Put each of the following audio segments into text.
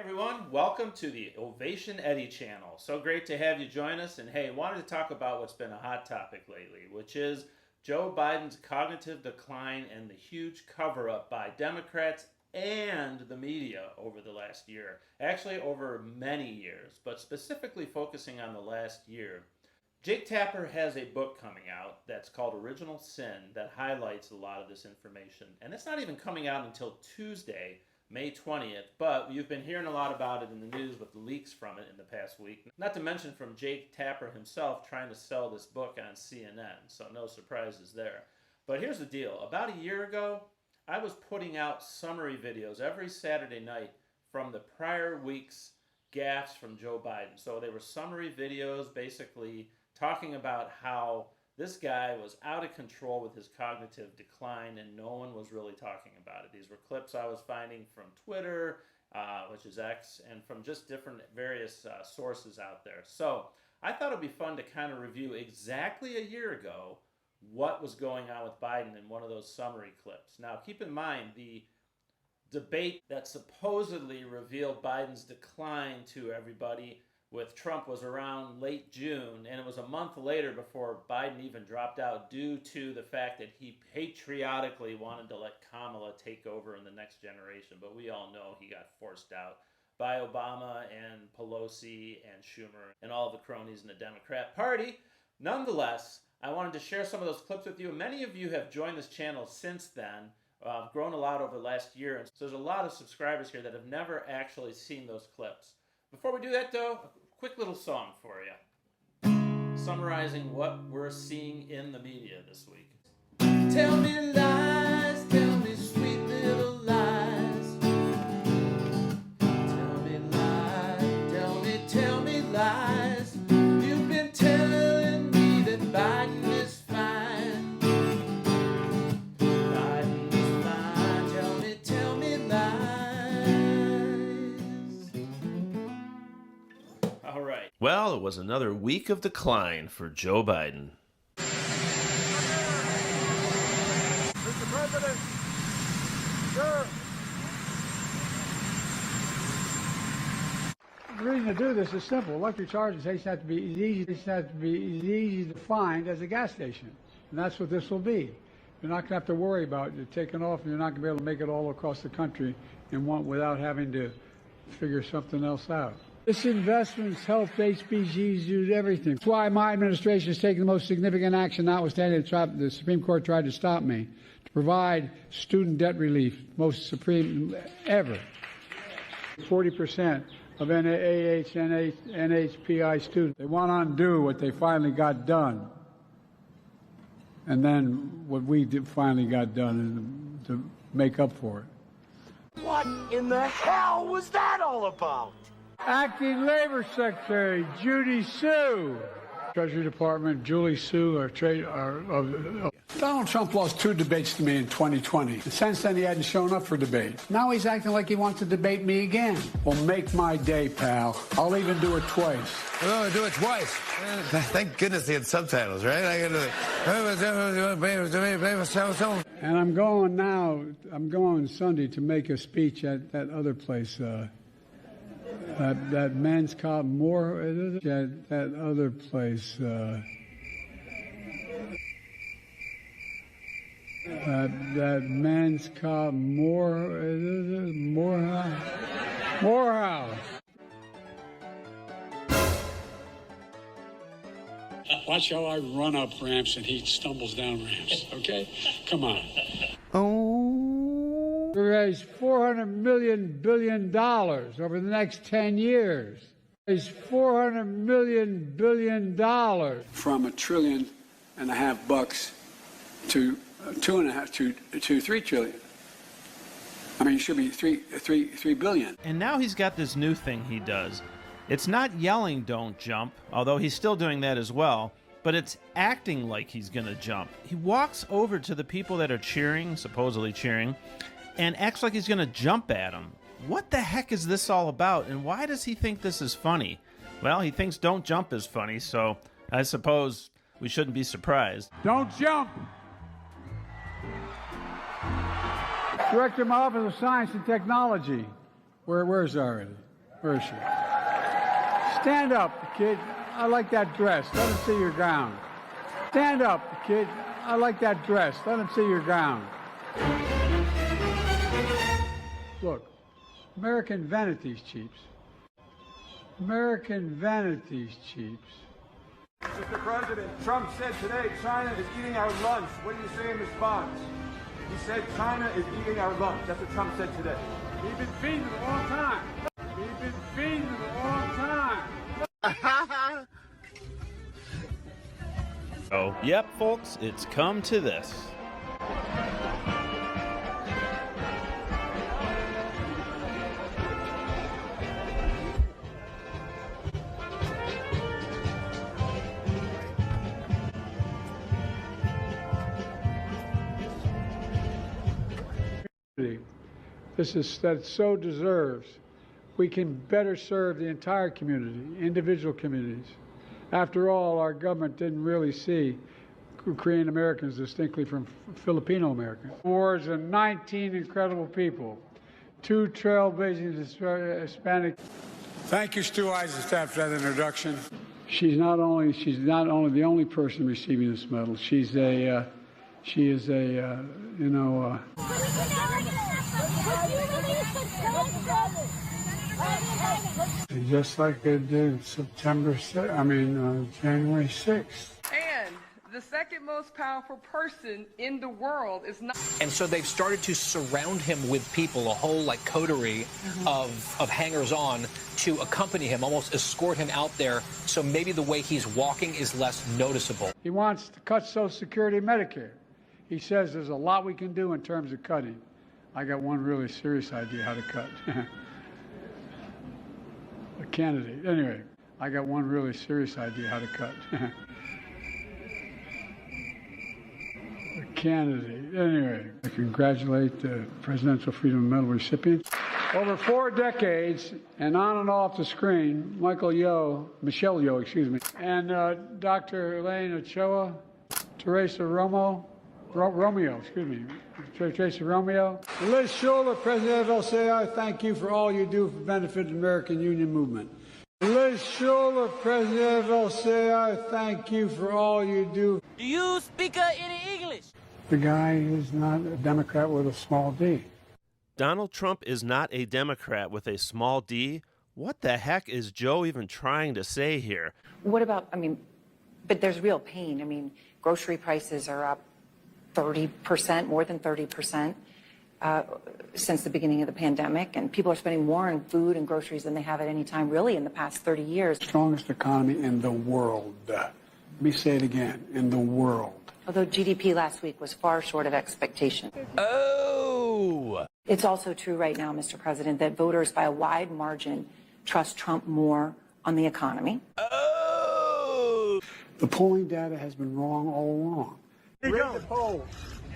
Everyone, welcome to the Ovation Eddie channel. So great to have you join us. And hey, wanted to talk about what's been a hot topic lately, which is Joe Biden's cognitive decline and the huge cover-up by Democrats and the media over the last year. Actually, over many years, but specifically focusing on the last year. Jake Tapper has a book coming out that's called Original Sin that highlights a lot of this information. And it's not even coming out until Tuesday, May 20th, but you've been hearing a lot about it in the news with the leaks from it in the past week. Not to mention from Jake Tapper himself trying to sell this book on CNN, so no surprises there. But here's the deal. About a year ago, I was putting out summary videos every Saturday night from the prior week's gaffes from Joe Biden. So they were summary videos basically talking about how this guy was out of control with his cognitive decline and no one was really talking about it. These were clips I was finding from Twitter, which is X, and from just different various sources out there. So I thought it would be fun to kind of review exactly a year ago what was going on with Biden in one of those summary clips. Now keep in mind the debate that supposedly revealed Biden's decline to everybody with Trump was around late June, and it was a month later before Biden even dropped out due to the fact that he patriotically wanted to let Kamala take over in the next generation. But we all know he got forced out by Obama and Pelosi and Schumer and all the cronies in the Democrat Party. Nonetheless, I wanted to share some of those clips with you. Many of you have joined this channel since then. I've grown a lot over the last year, and so there's a lot of subscribers here that have never actually seen those clips. Before we do that, though, a quick little song for you, summarizing what we're seeing in the media this week. Tell me lies, tell me sweet little lies. Tell me lies, tell me lies. You've been telling me that Biden is fine. Biden is fine, tell me lies. All right. Well, it was another week of decline for Joe Biden. Mr. President, sir. The reason to do this is simple. Electric charging stations have to be easy to find as a gas station, and that's what this will be. You're not going to have to worry about it taking off, and you're not going to be able to make it all across the country in one without having to figure something else out. This investment's helped HBGs do everything. That's why my administration is taking the most significant action, notwithstanding the Supreme Court tried to stop me, to provide student debt relief, most supreme ever. 40% of NAH, NHPI students, they want to undo what they finally got done. And then what we finally got done is to make up for it. What in the hell was that all about? Acting Labor Secretary Judy Sue. Treasury Department, Julie Sue, Donald Trump lost 2 debates to me in 2020. Since then, he hadn't shown up for debate. Now he's acting like he wants to debate me again. Well, make my day, pal. I'll even do it twice. Oh, do it twice. Thank goodness he had subtitles, right? And I'm going Sunday to make a speech at that other place, that men's college, that other place, that men's college, Morehouse. Watch how I run up ramps and he stumbles down ramps, okay? Come on. Oh. We raise $400 billion over the next 10 years. Raise $400 billion. From $1.5 trillion to $3 trillion. I mean, it should be three billion. And now he's got this new thing he does. It's not yelling "don't jump," although he's still doing that as well, but it's acting like he's gonna jump. He walks over to the people that are cheering, supposedly cheering, and acts like he's gonna jump at them. What the heck is this all about, and why does he think this is funny? Well, he thinks "don't jump" is funny, so I suppose we shouldn't be surprised. Don't jump! Director of my Office of Science and Technology. Where's already? Where is she? Stand up, kid. I like that dress. Let him see your gown. Stand up, kid. I like that dress. Let him see your gown. Look, American vanity's cheaps. American vanity's cheaps. Mr. President, Trump said today China is eating our lunch. What do you say in response? He said China is eating our lunch. That's what Trump said today. We've been feeding them a long time. We've been feeding them a long time. Oh, yep, folks, it's come to this. That so deserves. We can better serve the entire community, individual communities. After all, our government didn't really see Korean Americans distinctly from Filipino Americans. Awards of 19 incredible people, 2 trailblazing Hispanic. Thank you, Stu Eisenstadt, for that introduction. She's not only the only person receiving this medal. She is a just like they did January 6th. And the second most powerful person in the world is not. And so they've started to surround him with people, a whole like coterie of hangers-on to accompany him, almost escort him out there. So maybe the way he's walking is less noticeable. He wants to cut Social Security and Medicare. He says there's a lot we can do in terms of cutting. I got one really serious idea how to cut. A candidate. Anyway, I got one really serious idea how to cut. A candidate. Anyway, I congratulate the Presidential Freedom Medal recipients. Over 4 decades and on and off the screen, Michelle Yeoh, and Dr. Elaine Ochoa, Teresa Romeo, Liz Schuller, President of LCI, thank you for all you do for the benefit of the American Union movement. Liz Schuller, President of LCI, thank you for all you do. Do you speak any English? The guy is not a Democrat with a small d. Donald Trump is not a Democrat with a small d? What the heck is Joe even trying to say here? What about, but there's real pain. Grocery prices are up 30%, more than 30%, since the beginning of the pandemic. And people are spending more on food and groceries than they have at any time, really, in the past 30 years. Strongest economy in the world. Let me say it again, in the world. Although GDP last week was far short of expectation. Oh! It's also true right now, Mr. President, that voters by a wide margin trust Trump more on the economy. Oh! The polling data has been wrong all along. Read the polls.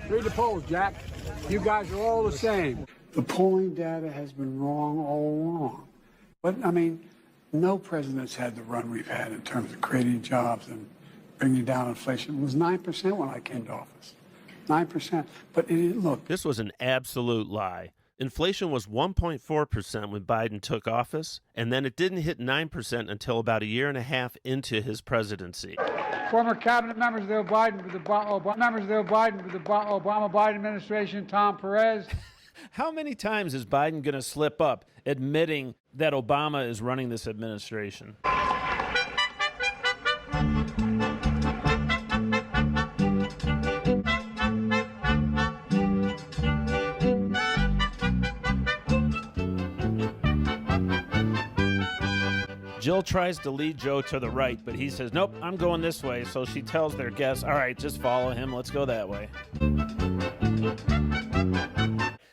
Read the polls, Jack. You guys are all the same. The polling data has been wrong all along. But, no president's had the run we've had in terms of creating jobs and bringing down inflation. It was 9% when I came to office. 9%. But look. This was an absolute lie. Inflation was 1.4% when Biden took office, and then it didn't hit 9% until about a year and a half into his presidency. Former cabinet members of the Obama Biden administration, Tom Perez. How many times is Biden going to slip up admitting that Obama is running this administration? Jill tries to lead Joe to the right, but he says, nope, I'm going this way. So she tells their guests, all right, just follow him. Let's go that way.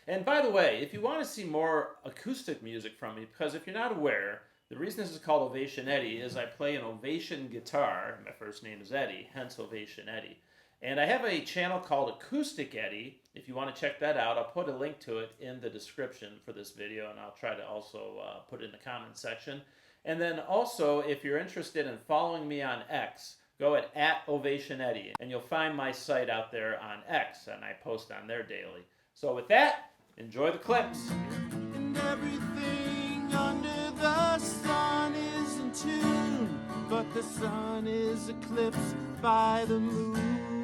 And by the way, if you want to see more acoustic music from me, because if you're not aware, the reason this is called Ovation Eddie is I play an Ovation guitar. My first name is Eddie, hence Ovation Eddie. And I have a channel called Acoustic Eddie. If you want to check that out, I'll put a link to it in the description for this video, and I'll try to also put it in the comment section. And then also, if you're interested in following me on X, go at Ovation Eddie, and you'll find my site out there on X, and I post on there daily. So with that, enjoy the clips. And everything under the the sun is eclipsed by the moon.